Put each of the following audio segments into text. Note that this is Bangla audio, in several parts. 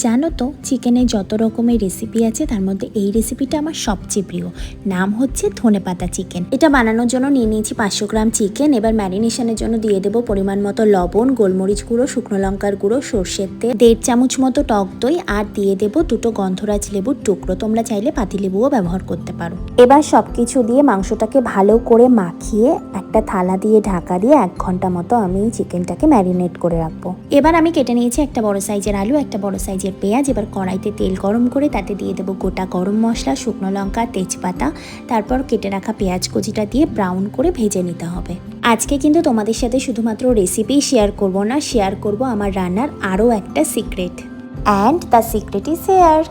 জানো তো চিকেনের যত রকমের রেসিপি আছে তার মধ্যে এই রেসিপিটা আমার সবচেয়ে প্রিয়। নাম হচ্ছে ধনেপাতা চিকেন। এটা বানানোর জন্য নিয়ে নিয়েছি 500 গ্রাম চিকেন। এবার ম্যারিনেশনের জন্য দিয়ে দেবো পরিমাণ মতো লবণ, গোলমরিচ গুঁড়ো, শুকনো লঙ্কার গুঁড়ো, সর্ষের তেল, 1.5 চামচ মতো টক দই আর দিয়ে দেবো 2টো গন্ধরাজ লেবুর টুকরো। তোমরা চাইলে পাতিলেবুও ব্যবহার করতে পারো। এবার সবকিছু দিয়ে মাংসটাকে ভালো করে মাখিয়ে একটা থালা দিয়ে ঢাকা দিয়ে 1 ঘন্টা মতো আমি চিকেনটাকে ম্যারিনেট করে রাখবো। এবার আমি কেটে নিয়েছি একটা বড় সাইজের আলু, একটা বড় সাইজের পেঁয়াজ। এবার কড়াইতে তেল গরম করে তাতে দিয়ে দেবো গোটা গরম মশলা, শুকনো লঙ্কা, তেজপাতা। তারপর কেটে রাখা পেঁয়াজ কুচিটা দিয়ে ব্রাউন করে ভেজে নিতে হবে। আজকে কিন্তু তোমাদের সাথে শুধুমাত্র রেসিপি শেয়ার করব না, শেয়ার করব আমার রান্নার আরও একটা secret. And the secret is here,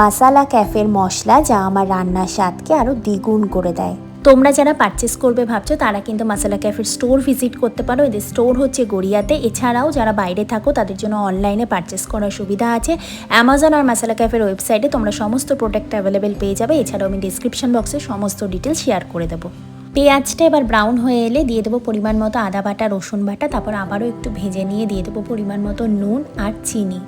মাসালা ক্যাফের মশলা, যা আমার রান্নার স্বাদকে আরও দ্বিগুণ করে দেয়। তোমরা যারা পারচেস করবে ভাবছো তারা কিন্তু মাসালা ক্যাফের স্টোর ভিজিট করতে পারো। এদের স্টোর হচ্ছে গড়িয়াতে। এছাড়াও যারা বাইরে থাকো তাদের জন্য অনলাইনে পারচেস করার সুবিধা আছে। অ্যামাজন আর মাসালা ক্যাফের ওয়েবসাইটে তোমরা সমস্ত প্রোডাক্ট অ্যাভেলেবেল পেয়ে যাবে। এছাড়াও আমি ডিসক্রিপশন বক্সে সমস্ত ডিটেলস শেয়ার করে দেবো। পেঁয়াজটা এবার ব্রাউন হয়ে এলে দিয়ে দেবো পরিমাণ মতো আদা বাটা, রসুন বাটা। তারপর আবারও একটু ভেজে নিয়ে দিয়ে দেবো পরিমাণ মতো নুন আর চিনি।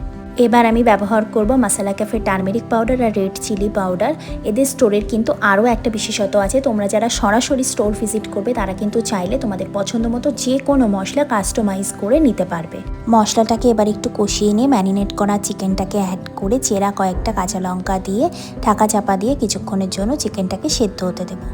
এবার আমি ব্যবহার করব মাসালা ক্যাফে টারমেরিক পাউডার আর রেড চিলি পাউডার। এদের স্টোরের কিন্তু আরও একটা বিশেষত্ব আছে। তোমরা যারা সরাসরি স্টোর ভিজিট করবে তারা কিন্তু চাইলে তোমাদের পছন্দ মতো যে কোনো মশলা কাস্টমাইজ করে নিতে পারবে। মশলাটাকে এবার একটু কষিয়ে নিয়ে ম্যারিনেট করা চিকেনটাকে অ্যাড করে চেরা কয়েকটা কাঁচা লঙ্কা দিয়ে ঢাকা চাপা দিয়ে কিছুক্ষণের জন্য চিকেনটাকে সেদ্ধ হতে দেবো।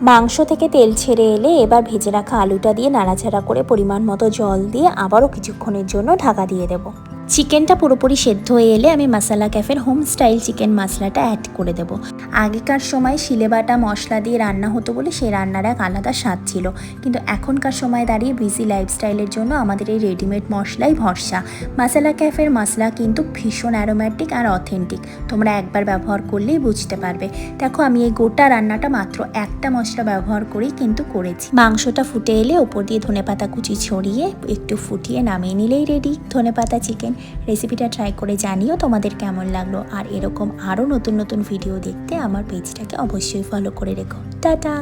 মাংস থেকে তেল ছেড়ে এলে এবার ভেজে রাখা আলুটা দিয়ে নাড়াচাড়া করে পরিমাণ মতো জল দিয়ে আবারও কিছুক্ষণের জন্য ঢাকা দিয়ে দেবো। চিকেনটা পুরোপুরি সেদ্ধ হয়ে এলে আমি মাসালা ক্যাফের হোম স্টাইল চিকেন মশলাটা অ্যাড করে দেবো। আগেকার সময় শিলে বাটা মশলা দিয়ে রান্না হতো বলে সেই রান্নার এক আলাদা স্বাদ ছিল, কিন্তু এখনকার সময় দাঁড়িয়ে বিজি লাইফস্টাইলের জন্য আমাদের এই রেডিমেড মশলাই ভরসা। মাসালা ক্যাফের মশলা কিন্তু ভীষণ অ্যারোম্যাটিক আর অথেন্টিক। তোমরা একবার ব্যবহার করলেই বুঝতে পারবে। দেখো আমি এই গোটা রান্নাটা মাত্র একটা মশলা ব্যবহার করেই কিন্তু করেছি। মাংসটা ফুটে এলে ওপর দিয়ে ধনেপাতা কুচি ছড়িয়ে একটু ফুটিয়ে নামিয়ে নিলেই রেডি ধনেপাতা চিকেন। রেসিপিটা ট্রাই করে জানিও তোমাদের কেমন লাগলো। আর এরকম আরও নতুন নতুন ভিডিও দেখতে আমার পেজটাকে অবশ্যই ফলো করে রেখো। টাটা।